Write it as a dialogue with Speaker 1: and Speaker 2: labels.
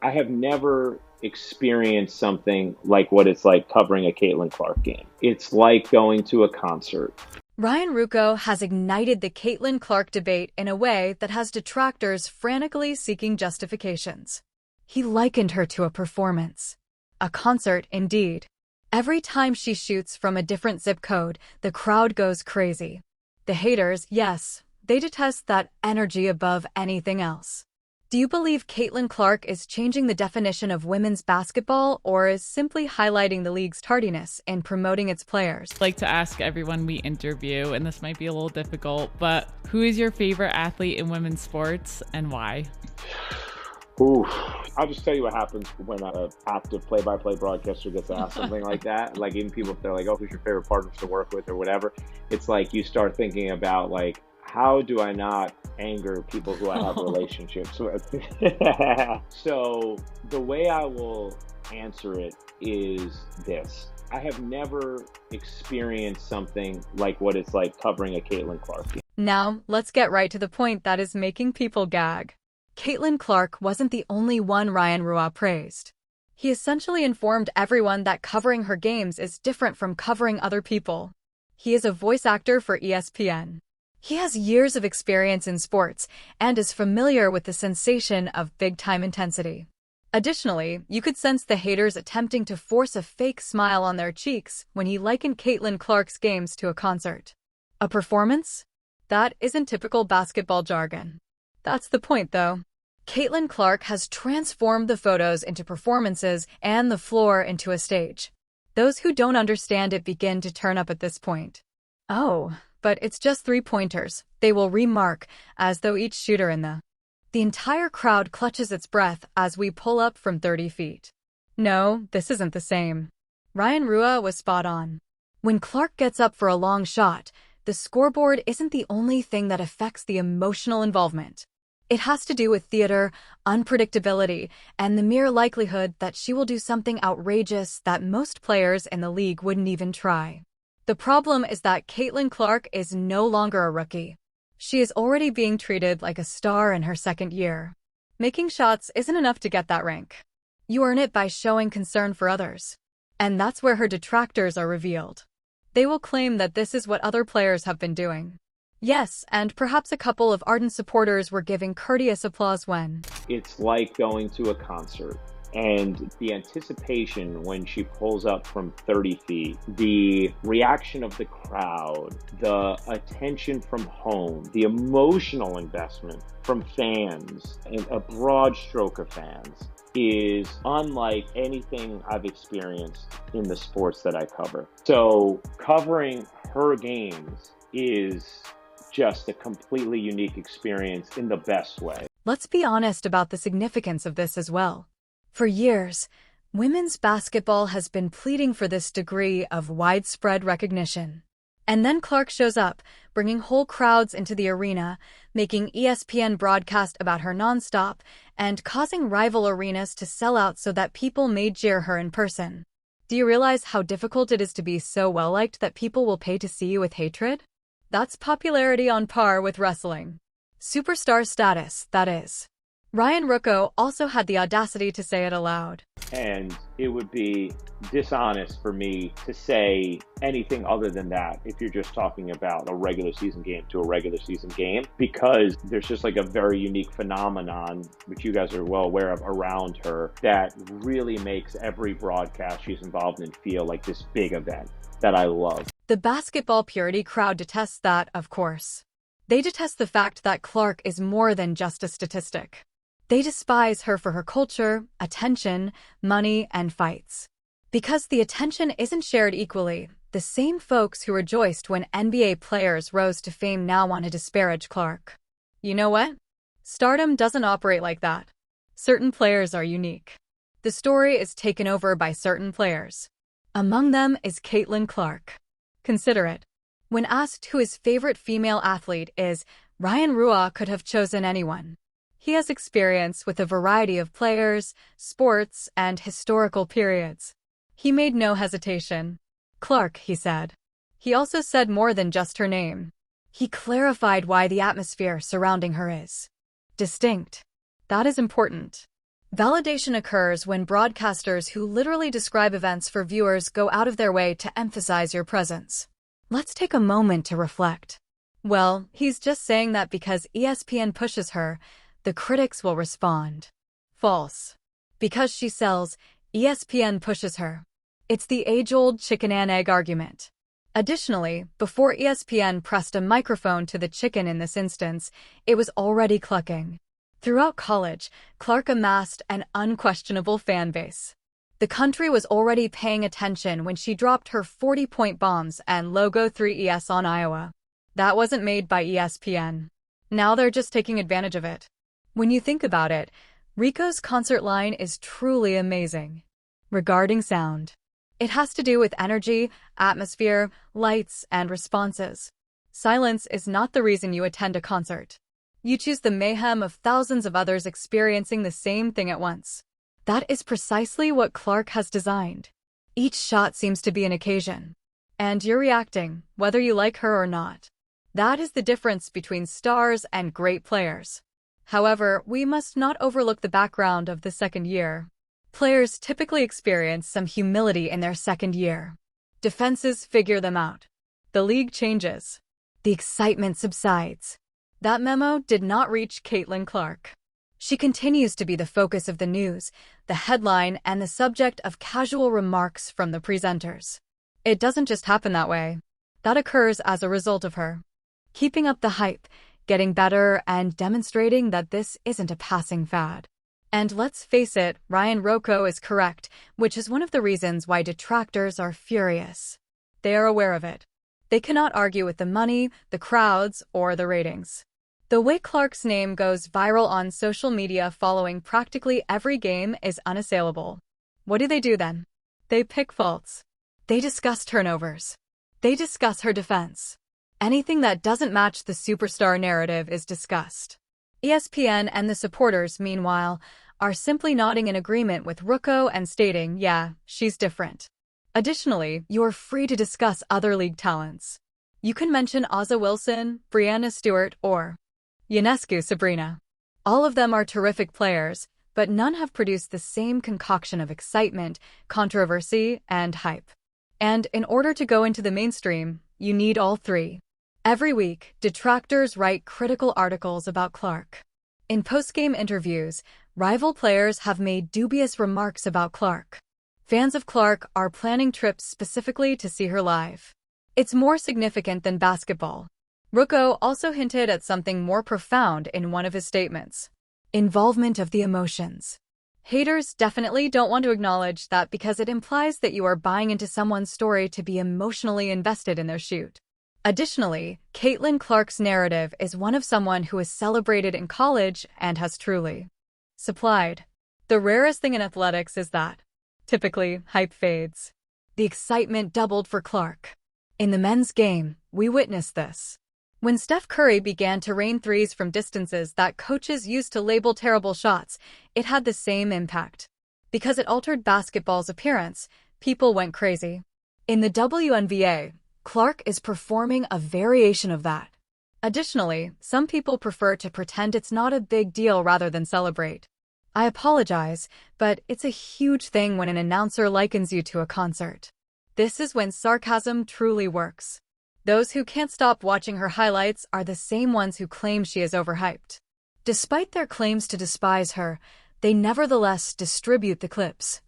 Speaker 1: I have never experienced something like what it's like covering a Caitlin Clark game. It's like going to a concert.
Speaker 2: Ryan Ruocco has ignited the Caitlin Clark debate in a way that has detractors frantically seeking justifications. He likened her to a performance. A concert, indeed. Every time she shoots from a different zip code, the crowd goes crazy. The haters, yes, they detest that energy above anything else. Do you believe Caitlin Clark is changing the definition of women's basketball or is simply highlighting the league's tardiness in promoting its players?
Speaker 3: Like to ask everyone we interview, and this might be a little difficult, but who is your favorite athlete in women's sports and why?
Speaker 1: Ooh, I'll just tell you what happens when an active play-by-play broadcaster gets asked something like that. Like even people, if they're like, "Oh, who's your favorite partners to work with?" or whatever, it's like you start thinking about like, how do I not anger people who I have relationships with? So the way I will answer it is this. I have never experienced something like what it's like covering a Caitlin Clark game.
Speaker 2: Now, let's get right to the point that is making people gag. Caitlin Clark wasn't the only one Ryan Ruocco praised. He essentially informed everyone that covering her games is different from covering other people. He is a voice actor for ESPN. He has years of experience in sports and is familiar with the sensation of big-time intensity. Additionally, you could sense the haters attempting to force a fake smile on their cheeks when he likened Caitlin Clark's games to a concert. A performance? That isn't typical basketball jargon. That's the point, though. Caitlin Clark has transformed the photos into performances and the floor into a stage. Those who don't understand it begin to turn up at this point. Oh, but it's just 3-pointers, they will remark, as though each shooter in the entire crowd clutches its breath as we pull up from 30 feet. No, this isn't the same. Ryan Ruocco was spot on. When Clark gets up for a long shot, the scoreboard isn't the only thing that affects the emotional involvement. It has to do with theater, unpredictability, and the mere likelihood that she will do something outrageous that most players in the league wouldn't even try. The problem is that Caitlin Clark is no longer a rookie. She is already being treated like a star in her second year. Making shots isn't enough to get that rank. You earn it by showing concern for others. And that's where her detractors are revealed. They will claim that this is what other players have been doing. Yes, and perhaps a couple of ardent supporters were giving courteous applause when
Speaker 1: It's like going to a concert. And the anticipation when she pulls up from 30 feet, the reaction of the crowd, the attention from home, the emotional investment from fans, and a broad stroke of fans is unlike anything I've experienced in the sports that I cover. So covering her games is just a completely unique experience in the best way.
Speaker 2: Let's be honest about the significance of this as well. For years, women's basketball has been pleading for this degree of widespread recognition. And then Clark shows up, bringing whole crowds into the arena, making ESPN broadcast about her nonstop, and causing rival arenas to sell out so that people may jeer her in person. Do you realize how difficult it is to be so well-liked that people will pay to see you with hatred? That's popularity on par with wrestling. Superstar status, that is. Ryan Ruocco also had the audacity to say it aloud.
Speaker 1: And it would be dishonest for me to say anything other than that if you're just talking about a regular season game to a regular season game, because there's just like a very unique phenomenon, which you guys are well aware of, around her that really makes every broadcast she's involved in feel like this big event that I love.
Speaker 2: The basketball purity crowd detests that, of course. They detest the fact that Clark is more than just a statistic. They despise her for her culture, attention, money, and fights. Because the attention isn't shared equally, the same folks who rejoiced when NBA players rose to fame now want to disparage Clark. You know what? Stardom doesn't operate like that. Certain players are unique. The story is taken over by certain players. Among them is Caitlin Clark. Consider it. When asked who his favorite female athlete is, Ryan Ruocco could have chosen anyone. He has experience with a variety of players, sports, and historical periods. He made no hesitation. Clark, he said. He also said more than just her name. He clarified why the atmosphere surrounding her is distinct. That is important. Validation occurs when broadcasters who literally describe events for viewers go out of their way to emphasize your presence. Let's take a moment to reflect. Well, he's just saying that because ESPN pushes her, the critics will respond. False. Because she sells, ESPN pushes her. It's the age-old chicken and egg argument. Additionally, before ESPN pressed a microphone to the chicken in this instance, it was already clucking. Throughout college, Clark amassed an unquestionable fan base. The country was already paying attention when she dropped her 40-point bombs and Logo 3ES on Iowa. That wasn't made by ESPN. Now they're just taking advantage of it. When you think about it, Ruocco's concert line is truly amazing. Regarding sound, it has to do with energy, atmosphere, lights, and responses. Silence is not the reason you attend a concert. You choose the mayhem of thousands of others experiencing the same thing at once. That is precisely what Clark has designed. Each shot seems to be an occasion. And you're reacting, whether you like her or not. That is the difference between stars and great players. However, we must not overlook the background of the second year. Players typically experience some humility in their second year. Defenses figure them out. The league changes. The excitement subsides. That memo did not reach Caitlin Clark. She continues to be the focus of the news, the headline, and the subject of casual remarks from the presenters. It doesn't just happen that way. That occurs as a result of her keeping up the hype, getting better, and demonstrating that this isn't a passing fad. And let's face it, Ryan Ruocco is correct, which is one of the reasons why detractors are furious. They are aware of it. They cannot argue with the money, the crowds, or the ratings. The way Clark's name goes viral on social media following practically every game is unassailable. What do they do then? They pick faults. They discuss turnovers. They discuss her defense. Anything that doesn't match the superstar narrative is discussed. ESPN and the supporters, meanwhile, are simply nodding in agreement with Ruocco and stating, yeah, she's different. Additionally, you're free to discuss other league talents. You can mention Ozza Wilson, Brianna Stewart, or Ionescu Sabrina. All of them are terrific players, but none have produced the same concoction of excitement, controversy, and hype. And in order to go into the mainstream, you need all three. Every week, detractors write critical articles about Clark. In post-game interviews, rival players have made dubious remarks about Clark. Fans of Clark are planning trips specifically to see her live. It's more significant than basketball. Ruocco also hinted at something more profound in one of his statements: involvement of the emotions. Haters definitely don't want to acknowledge that because it implies that you are buying into someone's story to be emotionally invested in their shoot. Additionally, Caitlin Clark's narrative is one of someone who is celebrated in college and has truly supplied. The rarest thing in athletics is that, typically, hype fades. The excitement doubled for Clark. In the men's game, we witnessed this. When Steph Curry began to rain threes from distances that coaches used to label terrible shots, it had the same impact. Because it altered basketball's appearance, people went crazy. In the WNBA, Clark is performing a variation of that. Additionally, some people prefer to pretend it's not a big deal rather than celebrate. I apologize, but it's a huge thing when an announcer likens you to a concert. This is when sarcasm truly works. Those who can't stop watching her highlights are the same ones who claim she is overhyped. Despite their claims to despise her, they nevertheless distribute the clips.